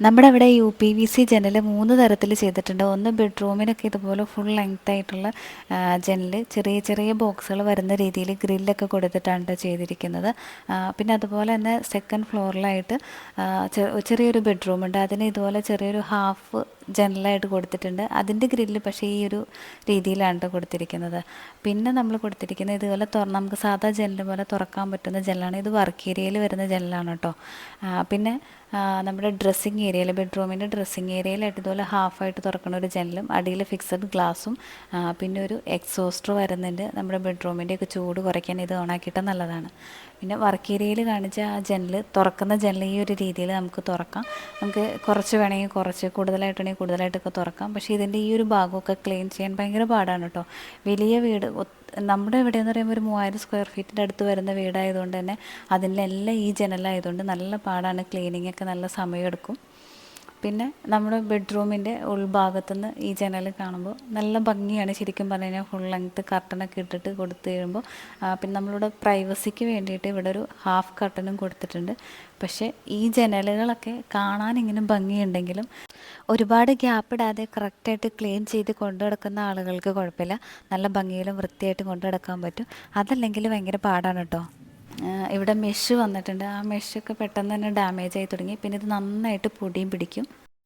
നമ്മുടെ അവിടെ UPVC ജനൽ 3 തരത്തിൽ ചെയ്തിട്ടുണ്ട്. ഒന്ന് ബെഡ്റൂമിനൊക്കെ ഇതുപോലെ ഫുൾ ലെങ്ത് ആയിട്ടുള്ള ജനൽ, ചെറിയ ചെറിയ ബോക്സുകൾ വരുന്ന രീതിയിൽ ഗ്രില്ലൊക്കെ കൊടുത്തിട്ടാണ് ട്ടോ ചെയ്തിരിക്കുന്നത്. പിന്നെ അതുപോലെ തന്നെ സെക്കൻഡ് ഫ്ലോറിലായിട്ട് ചെറിയൊരു ബെഡ്റൂമുണ്ട്. അതിന് ഇതുപോലെ ചെറിയൊരു ഹാഫ് ജനലായിട്ട് കൊടുത്തിട്ടുണ്ട്. അതിൻ്റെ ഗ്രില്ല് പക്ഷേ ഈ ഒരു രീതിയിലാണ് ട്ടോ കൊടുത്തിരിക്കുന്നത്. പിന്നെ നമ്മൾ കൊടുത്തിരിക്കുന്നത് ഇതുപോലെ നമുക്ക് സാധാ ജനൽ പോലെ തുറക്കാൻ പറ്റുന്ന ജനലാണ്. ഇത് വർക്ക് ഏരിയയിൽ വരുന്ന ജനലാണ് കേട്ടോ. പിന്നെ നമ്മുടെ ഡ്രസ്സിങ് ഏരിയയിൽ, ബെഡ്റൂമിൻ്റെ ഡ്രസ്സിങ് ഏരിയയിലായിട്ട് ഇതുപോലെ ഹാഫായിട്ട് തുറക്കുന്ന ഒരു ജനലും അടിയിൽ ഫിക്സഡ് ഗ്ലാസും പിന്നെ ഒരു എക്സോസ്റ്റർ വരുന്നുണ്ട്. നമ്മുടെ ബെഡ്റൂമിൻ്റെയൊക്കെ ചൂട് കുറയ്ക്കാൻ ഇത് ഓണാക്കിയിട്ട് നല്ലതാണ്. പിന്നെ വർക്ക് ഏരിയയിൽ കാണിച്ച ആ ജനൽ, തുറക്കുന്ന ജനൽ ഈ ഒരു രീതിയിൽ നമുക്ക് തുറക്കാം. നമുക്ക് കുറച്ച് വേണമെങ്കിൽ കുറച്ച്, കൂടുതലായിട്ടുണ്ടെങ്കിൽ കൂടുതലായിട്ടൊക്കെ തുറക്കാം. പക്ഷേ ഇതിൻ്റെ ഈ ഒരു ഭാഗമൊക്കെ ക്ലീൻ ചെയ്യാൻ ഭയങ്കര പാടാണ് കേട്ടോ. വലിയ വീട്, നമ്മുടെ ഇവിടെ എന്ന് പറയുമ്പോൾ ഒരു 3000 സ്ക്വയർ ഫീറ്റിൻ്റെ അടുത്ത് വരുന്ന വീടായതുകൊണ്ട് തന്നെ അതിലെല്ലാം ഈ ജനലായതുകൊണ്ട് നല്ല പാടാണ്. ക്ലീനിങ്ങൊക്കെ നല്ല സമയമെടുക്കും. പിന്നെ നമ്മുടെ ബെഡ്റൂമിൻ്റെ ഉൾഭാഗത്തുനിന്ന് ഈ ജനൽ കാണുമ്പോൾ നല്ല ഭംഗിയാണ്. ശരിക്കും പറഞ്ഞു കഴിഞ്ഞാൽ ഫുൾ ലെങ്ത്ത് കർട്ടനൊക്കെ ഇട്ടിട്ട് കൊടുത്തു കഴിയുമ്പോൾ പിന്നെ നമ്മളിവിടെ പ്രൈവസിക്ക് വേണ്ടിയിട്ട് ഇവിടെ ഒരു ഹാഫ് കർട്ടനും കൊടുത്തിട്ടുണ്ട്. പക്ഷേ ഈ ജനലുകളൊക്കെ കാണാൻ ഇങ്ങനെ ഭംഗിയുണ്ടെങ്കിലും ഒരുപാട് ഗ്യാപ്പ് ഇടാതെ കറക്റ്റായിട്ട് ക്ലീൻ ചെയ്ത് കൊണ്ടു നടക്കുന്ന ആളുകൾക്ക് കുഴപ്പമില്ല. നല്ല ഭംഗിയിലും വൃത്തിയായിട്ട് കൊണ്ടു നടക്കാൻ പറ്റും. അതല്ലെങ്കിൽ ഭയങ്കര പാടാണ് കേട്ടോ. ഇവിടെ മെഷ് വന്നിട്ടുണ്ട്. ആ മെഷൊക്കെ പെട്ടെന്ന് തന്നെ ഡാമേജ് ആയി തുടങ്ങി. പിന്നെ ഇത് നന്നായിട്ട് പൊടിയും പിടിക്കും.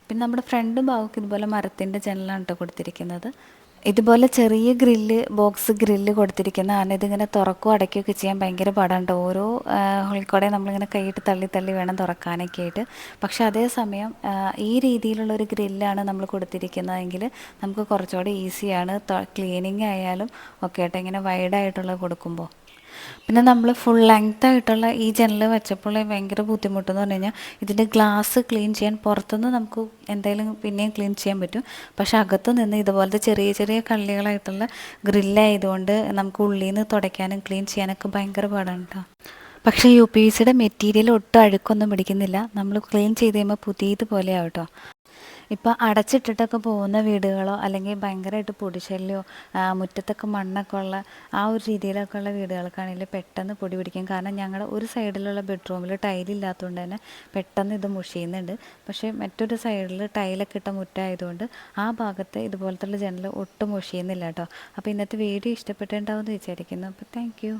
പിന്നെ നമ്മുടെ ഫ്രണ്ട് ഭാഗമൊക്കെ ഇതുപോലെ മരത്തിൻ്റെ ജനലാണ് കേട്ടോ കൊടുത്തിരിക്കുന്നത്. ഇതുപോലെ ചെറിയ ബോക്സ് ഗ്രില്ല് കൊടുത്തിരിക്കുന്ന കാരണം ഇതിങ്ങനെ തുറക്കുകയോ അടയ്ക്കുകയൊക്കെ ചെയ്യാൻ ഭയങ്കര പാടാണ് കേട്ടോ. ഓരോ ഹോളിൽക്കൂടെ നമ്മളിങ്ങനെ കൈയിട്ട് തള്ളി തള്ളി വേണം തുറക്കാനൊക്കെ ആയിട്ട്. പക്ഷേ അതേസമയം ഈ രീതിയിലുള്ള ഒരു ഗ്രില്ലാണ് നമ്മൾ കൊടുത്തിരിക്കുന്നതെങ്കിൽ നമുക്ക് കുറച്ചുകൂടി ഈസിയാണ്. ക്ലീനിങ് ആയാലും ഒക്കെ ആയിട്ട് ഇങ്ങനെ വൈഡായിട്ടുള്ളത് കൊടുക്കുമ്പോൾ. പിന്നെ നമ്മൾ ഫുൾ ലെങ്ത് ആയിട്ടുള്ള ഈ ജനൽ വെച്ചപ്പോൾ ഭയങ്കര ബുദ്ധിമുട്ടെന്ന് പറഞ്ഞു കഴിഞ്ഞാൽ ഇതിൻ്റെ ഗ്ലാസ് ക്ലീൻ ചെയ്യാൻ പുറത്തുനിന്ന് നമുക്ക് എന്തായാലും പിന്നെയും ക്ലീൻ ചെയ്യാൻ പറ്റും. പക്ഷെ അകത്ത് നിന്ന് ഇതുപോലത്തെ ചെറിയ ചെറിയ കള്ളികളായിട്ടുള്ള ഗ്രില്ലായതുകൊണ്ട് നമുക്ക് ഉള്ളിൽ നിന്ന് തുടയ്ക്കാനും ക്ലീൻ ചെയ്യാനൊക്കെ ഭയങ്കര പാടാണ് കേട്ടോ. പക്ഷേ UPVCയുടെ മെറ്റീരിയൽ ഒട്ടും അഴുക്കൊന്നും പിടിക്കുന്നില്ല. നമ്മൾ ക്ലീൻ ചെയ്ത് കഴിയുമ്പോൾ പുതിയതുപോലെയാവും കേട്ടോ. ഇപ്പോൾ അടച്ചിട്ടിട്ടൊക്കെ പോകുന്ന വീടുകളോ അല്ലെങ്കിൽ ഭയങ്കരമായിട്ട് പൊടിശല്യമോ മുറ്റത്തൊക്കെ മണ്ണൊക്കെ ഉള്ള ആ ഒരു രീതിയിലൊക്കെ ഉള്ള വീടുകൾക്കാണെങ്കിൽ പെട്ടെന്ന് പൊടി പിടിക്കും. കാരണം ഞങ്ങളുടെ ഒരു സൈഡിലുള്ള ബെഡ്റൂമിൽ ടൈലില്ലാത്തതുകൊണ്ട് തന്നെ പെട്ടെന്ന് ഇത് മുഷിയുന്നുണ്ട്. പക്ഷേ മറ്റൊരു സൈഡിൽ ടൈലൊക്കെ ഇട്ട മുറ്റായതുകൊണ്ട് ആ ഭാഗത്ത് ഇതുപോലത്തുള്ള ജനൽ ഒട്ടും മുഷിയുന്നില്ല കേട്ടോ. അപ്പോൾ ഇന്നത്തെ വീഡിയോ ഇഷ്ടപ്പെട്ടിട്ടുണ്ടാവുമെന്ന് വിചാരിക്കുന്നു. അപ്പോൾ താങ്ക് യു.